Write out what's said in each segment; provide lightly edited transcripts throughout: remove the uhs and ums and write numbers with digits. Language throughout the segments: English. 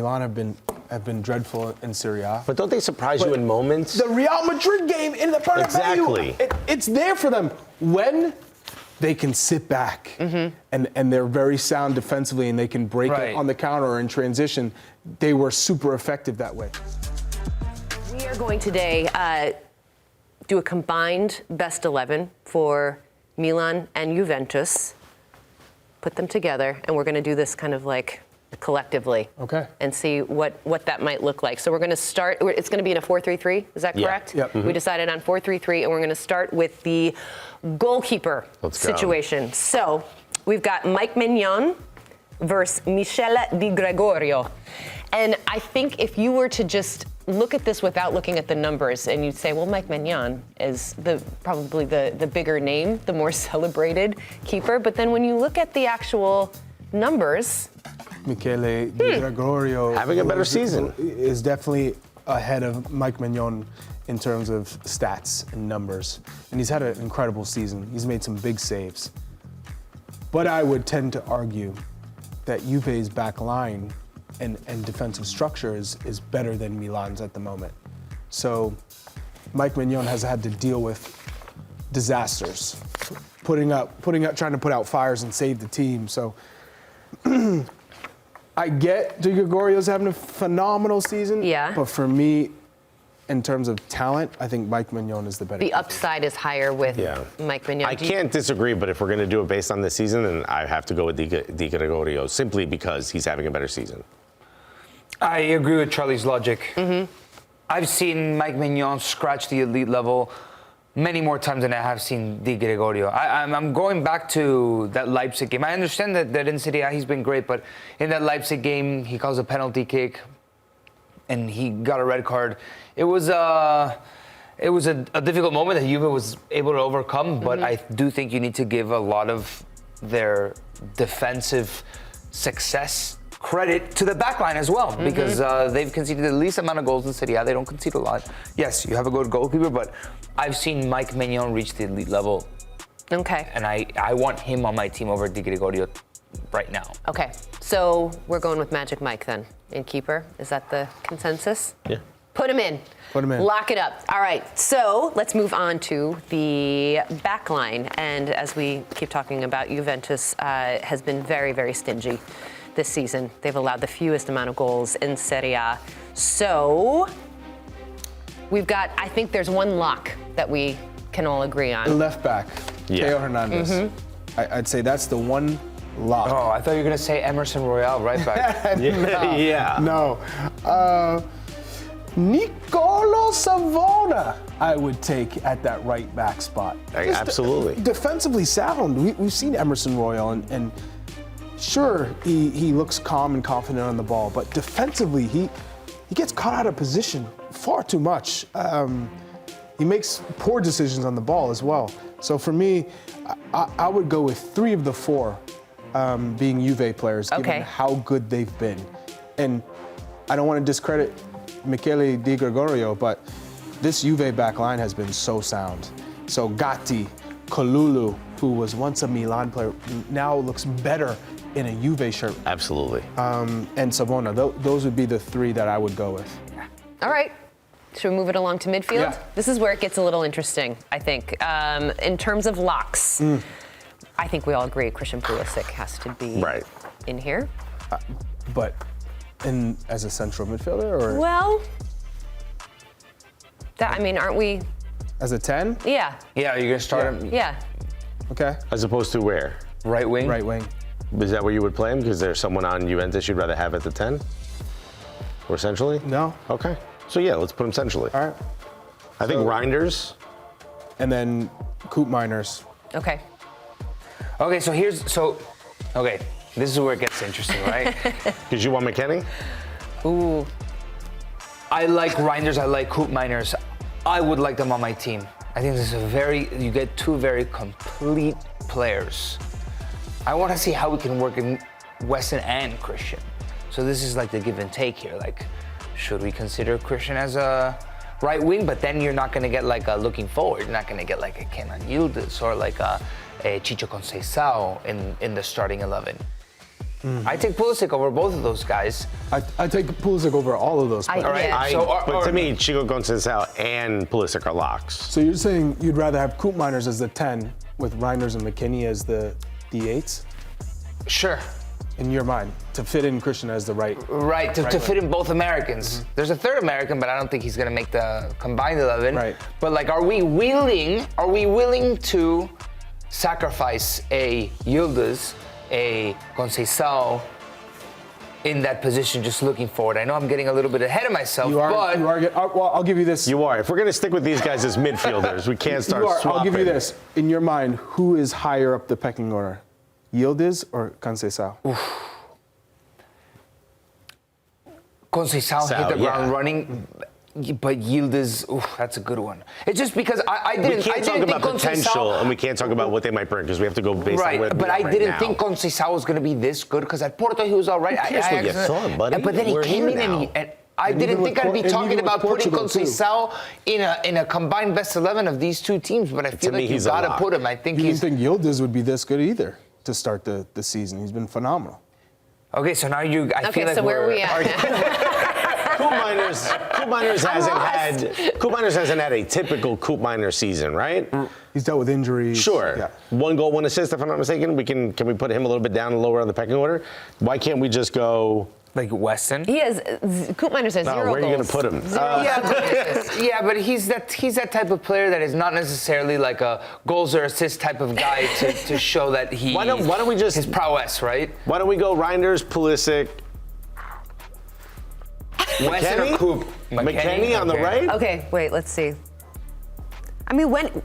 Milan have been dreadful in Serie A. But don't they surprise you in moments? The Real Madrid game in the Bernabeu, Exactly. It's there for them when they can sit back and they're very sound defensively and they can break it on the counter or in transition. They were super effective that way. We are going today do a combined best 11 for Milan and Juventus. Put them together, and we're going to do this kind of like collectively. Okay. And see what that might look like. So we're going to start, it's going to be in a 4-3-3, is that correct? Yep. We decided on 4-3-3, and we're going to start with the goalkeeper situation. So we've got Mike Maignan versus Michele Di Gregorio. And I think if you were to just look at this without looking at the numbers, and you'd say, well, Mike Maignan is probably the bigger name, the more celebrated keeper. But then when you look at the actual numbers, Michele Di Gregorio having a better season is definitely ahead of Mike Maignan in terms of stats and numbers. And he's had an incredible season. He's made some big saves. But I would tend to argue that Juve's back line and defensive structure is better than Milan's at the moment. So Mike Maignan has had to deal with disasters, trying to put out fires and save the team. So I get Di Gregorio's having a phenomenal season. Yeah. But for me, in terms of talent, I think Mike Maignan is the better. the upside is higher with Mike Maignan. I can't disagree, but if we're going to do it based on this season, then I have to go with Di Gregorio simply because he's having a better season. I agree with Charlie's logic. I've seen Mike Maignan scratch the elite level many more times than I have seen Di Gregorio. I'm going back to that Leipzig game. I understand that in Serie A he's been great, but in that Leipzig game, he caused a penalty kick and he got a red card. It was a difficult moment that Juve was able to overcome, but I do think you need to give a lot of their defensive success credit to the backline as well, because they've conceded the least amount of goals in Serie A. They don't concede a lot. Yes, you have a good goalkeeper, but I've seen Mike Maignan reach the elite level. Okay. And I want him on my team over Di Gregorio right now. Okay, so we're going with Magic Mike then in keeper. Is that the consensus? Yeah. Put him in. Put him in. Lock it up. All right, so let's move on to the back line. And as we keep talking about, Juventus has been very, very stingy this season. They've allowed the fewest amount of goals in Serie A. So we've got, I think there's one lock that we can all agree on. Left back, Teo Hernandez. I'd say that's the one lock. Oh, I thought you were going to say Emerson Royale right back. No. Nicolo Savona, I would take at that right back spot. Absolutely. Defensively sound. We've seen Emerson Royal, and sure, he looks calm and confident on the ball, but defensively, he gets caught out of position far too much. He makes poor decisions on the ball as well. So for me, I would go with 3 of the 4 being Juve players, given how good they've been. And I don't want to discredit Michele Di Gregorio, but this Juve back line has been so sound. So Gatti, Kalulu, who was once a Milan player, now looks better in a Juve shirt. Absolutely. And Savona, those would be the 3 that I would go with. All right. Should we move it along to midfield? Yeah. This is where it gets a little interesting, I think. In terms of locks, I think we all agree Christian Pulisic has to be in here. But as a central midfielder, or Well, I mean, aren't we? as a 10? Yeah. Yeah, you're going to start him Yeah. Okay. As opposed to where? right wing? Right wing. Is that where you would play him? Because there's someone on Juventus you'd rather have at the 10? Or centrally? No. Okay. So yeah, let's put him centrally. All right. I think Reinders. And then Coop Miners. Okay. Okay, okay, this is where it gets interesting, right? Because you want McKennie? Ooh. I like Reinders, I like Coop Miners. I would like them on my team. I think this is you get 2 very complete players. I want to see how we can work in Weston and Christian. So this is like the give and take here. Like, should we consider Christian as a right wing? But then you're not going to get like a looking forward. You're not going to get like a Kenan Yildiz or like a Chicho Conceição in the starting 11. I take Pulisic over both of those guys. I take Pulisic over all of those players. All right. Yeah. But to me, Chico Conceição and Pulisic are locks. So you're saying you'd rather have Koopmeiners as the 10 with Reinders and McKinney as the 8s? Sure. In your mind, to fit in Christian as the right. Right, to fit in both Americans. There's a third American, but I don't think he's going to make the combined 11. Right. But like, are we willing to sacrifice a Yildiz, a Conceição in that position just looking forward? I know I'm getting a little bit ahead of myself, You are. but Well, I'll give you this. You are. If we're going to stick with these guys as midfielders, we can't start swapping. I'll give you this. In your mind, who is higher up the pecking order? Yildiz or Conceição? Conceição hit the ground running. But Yildiz, that's a good one. It's just because I didn't. We can't talk about potential, and we can't talk about what they might bring because we have to go based on what. But I didn't think Conceição was going to be this good because at Porto he was all right. Who cares what you thought, buddy? But then he We're came here in now. and I didn't think I'd be talking about putting Conceição in a combined best 11 of these two teams. But I feel like you got to put him. I think You didn't think Yildiz would be this good either to start the season. He's been phenomenal. Okay, so now you. I feel like so where are we at? Koopmeiners hasn't had a typical Koopmeiner season, right? He's dealt with injuries. Sure. Yeah. 1 goal, 1 assist, if I'm not mistaken. Can we put him a little bit down and lower on the pecking order? Why can't we just go like Weston? He has, Koopmeiners has 0 goals. Where are you going to put him? But he's that type of player that is not necessarily like a goals or assists type of guy to show that he. Why don't we just his prowess, right? Why don't we go Reinders, Pulisic, Weston or Coop? McKinney on the right? Okay, wait, let's see. I mean, Weston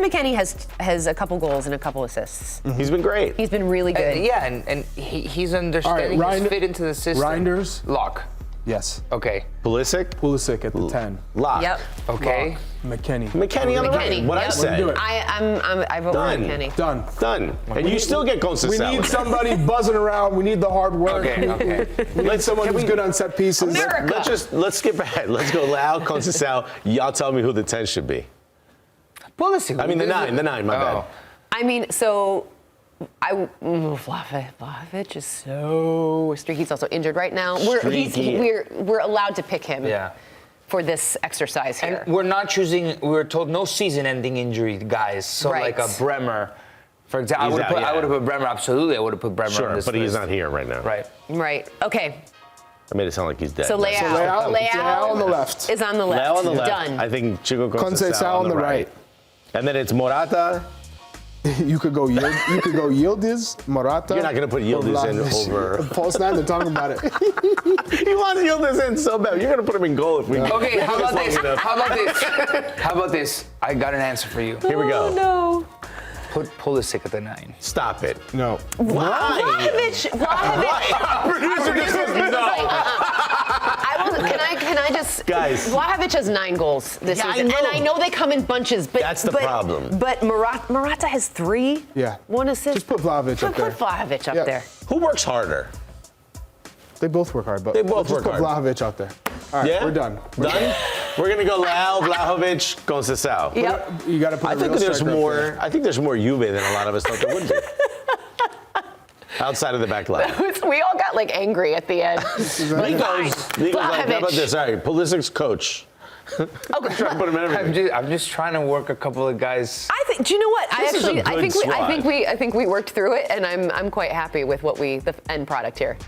McKinney has a couple goals and a couple assists. He's been great. He's been really good. And he's understanding his fit into the system. Reinders? Lock. Yes. Okay. Pulisic at the 10. Lock. Yep. Okay. Lock. McKinney McKinney on the right. What I Yep. said. Do it. I vote for McKinney. Done. And you still get Conceição. We need somebody buzzing around. We need the hard work. Okay. We need someone who's good on set pieces. Let's skip ahead. Let's go Lau, Conceição. Y'all tell me who the 10 should be. Pulisic. I mean the 9, my bad. I mean, so Vlahovic is so streaky. He's also injured right now. We're allowed to pick him for this exercise here. And we're not choosing. We were told no season-ending injury guys. So like a Bremer, for example, I would have put Bremer. Absolutely, I would have put Bremer on this but list. he's not here right now. Right. Okay. I made it sound like he's dead. So Leao on the left. is on the left. Leao on the left. Done. I think Chico Conceição on the right. And then it's Morata. You could go Yildiz, Morata. You're not going to put Yildiz in over. Pulse 9, they're talking about it. You want Yildiz in so bad. You're going to put him in goal if we. Okay, how about this? How about this? I got an answer for you. Here we go. No. Put Pulisic at the 9. Stop it. No. Vlahovic. Producer just says no. Can I just? Guys. Vlahovic has 9 goals this season, I know. and I know they come in bunches. But That's the problem. But Morata has 3. Yeah. 1 assist. Just put Vlahovic up there. Put Vlahovic up there. Who works harder? They both work hard, but They both let's work just put hard. Vlahovic out there. All right, Yeah? we're done. Done? We're going to go Lau, Vlahovic, Conceição. Yep. You got to put I a think real there's striker up more. there. I think there's more Juve than a lot of us thought there would be. Outside of the back line. We all got like angry at the end. Ligo's like, how about this? All right, Pulisic's coach. Okay. Try to put him in everything. I'm just trying to work a couple of guys. I think. Do you know what? This is a good I think we worked through it, and I'm quite happy with the end product here.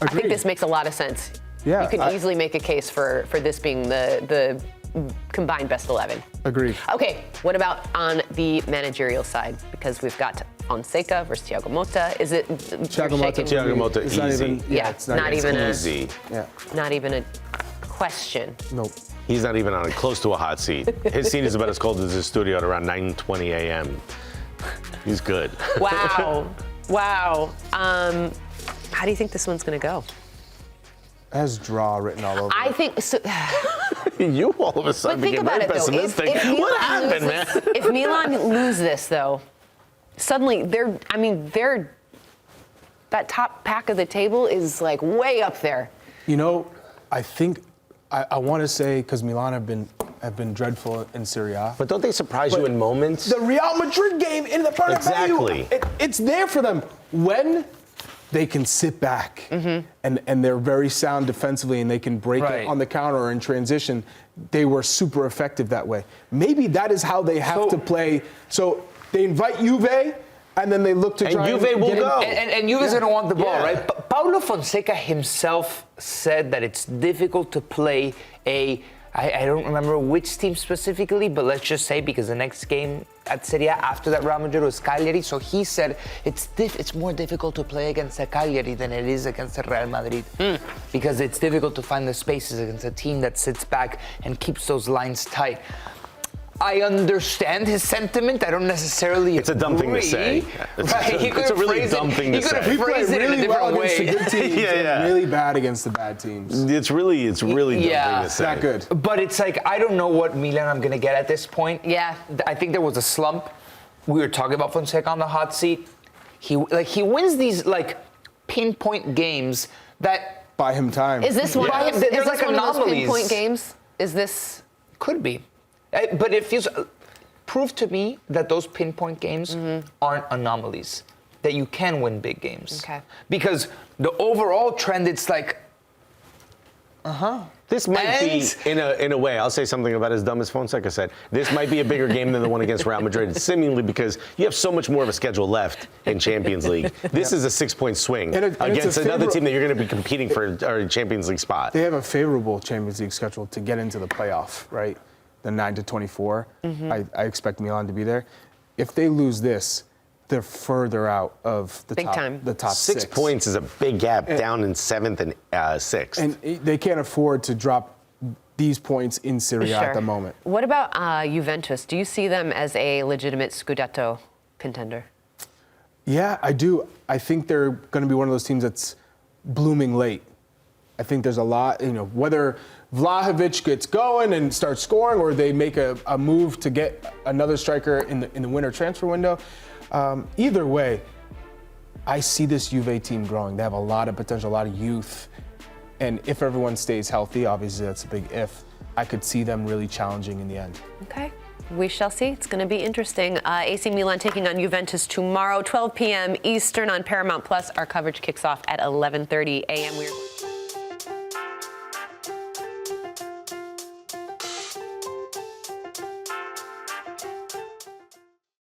I think Agreed. this makes a lot of sense. Yeah, You can easily make a case for this being the combined best 11. Agreed. Okay, what about on the managerial side? Because we've got Fonseca versus Thiago Motta. Is it Thiago Motta. Thiago Motta, It's not easy. even. Yeah, it's not even a- Easy. Yeah. not even a question? Nope. He's not even on close to a hot seat. His seat is about as cold as his studio at around 9:20 a.m. He's good. Wow. Wow. How do you think this one's going to go? It has draw written all over I it. think so. You all of a sudden But think became about very it though. pessimistic. If Milan What happened, man? If Milan lose this though, suddenly that top pack of the table is like way up there. You know, I think I want to say because Milan have been dreadful in Serie A. But don't they surprise you in moments? The Real Madrid game in the Bernabeu. Exactly. It's there for them when they can sit back and they're very sound defensively and they can break it on the counter or in transition. They were super effective that way. Maybe that is how they have to play. So they invite Juve and then they look to try and Juve will go. And Juve's going to want the ball, right? Paulo Fonseca himself said that it's difficult to play I don't remember which team specifically, but let's just say because the next game at Serie A after that Real Madrid was Cagliari, so he said it's more difficult to play against a Cagliari than it is against a Real Madrid because it's difficult to find the spaces against a team that sits back and keeps those lines tight. I understand his sentiment. I don't necessarily It's a dumb thing to say. Right? It's a really dumb thing to say. He could have phrased it in a different way. Against the good teams and really bad against the bad teams. It's really dumb thing to say. Not good. But it's like, I don't know what Milan I'm going to get at this point. Yeah. I think there was a slump. We were talking about Fonseca on the hot seat. He wins these like pinpoint games that buy him time. Is this one? Is They're this like one of those anomalies. pinpoint games? Is this? Could be. But it feels. Prove to me that those pinpoint games aren't anomalies. That you can win big games. Okay. Because the overall trend, it's like, This might be, in a way, I'll say something about as dumb as Fonseca said. This might be a bigger game than the one against Real Madrid, seemingly because you have so much more of a schedule left in Champions League. This is a 6-point swing against another team that you're going to be competing for a Champions League spot. They have a favorable Champions League schedule to get into the playoff, right? The 9 to 24. I expect Milan to be there. If they lose this, they're further out of the top 6 six. points is a big gap, down in 7th and 6th. And they can't afford to drop these points in Serie A at the moment. What about Juventus? Do you see them as a legitimate Scudetto contender? Yeah, I do. I think they're going to be one of those teams that's blooming late. I think there's a lot, whether Vlahovic gets going and starts scoring or they make a move to get another striker in the winter transfer window. Either way, I see this Juve team growing. They have a lot of potential, a lot of youth. And if everyone stays healthy, obviously that's a big if, I could see them really challenging in the end. Okay. We shall see. It's going to be interesting. AC Milan taking on Juventus tomorrow, 12 p.m. Eastern on Paramount+. Our coverage kicks off at 11:30 a.m.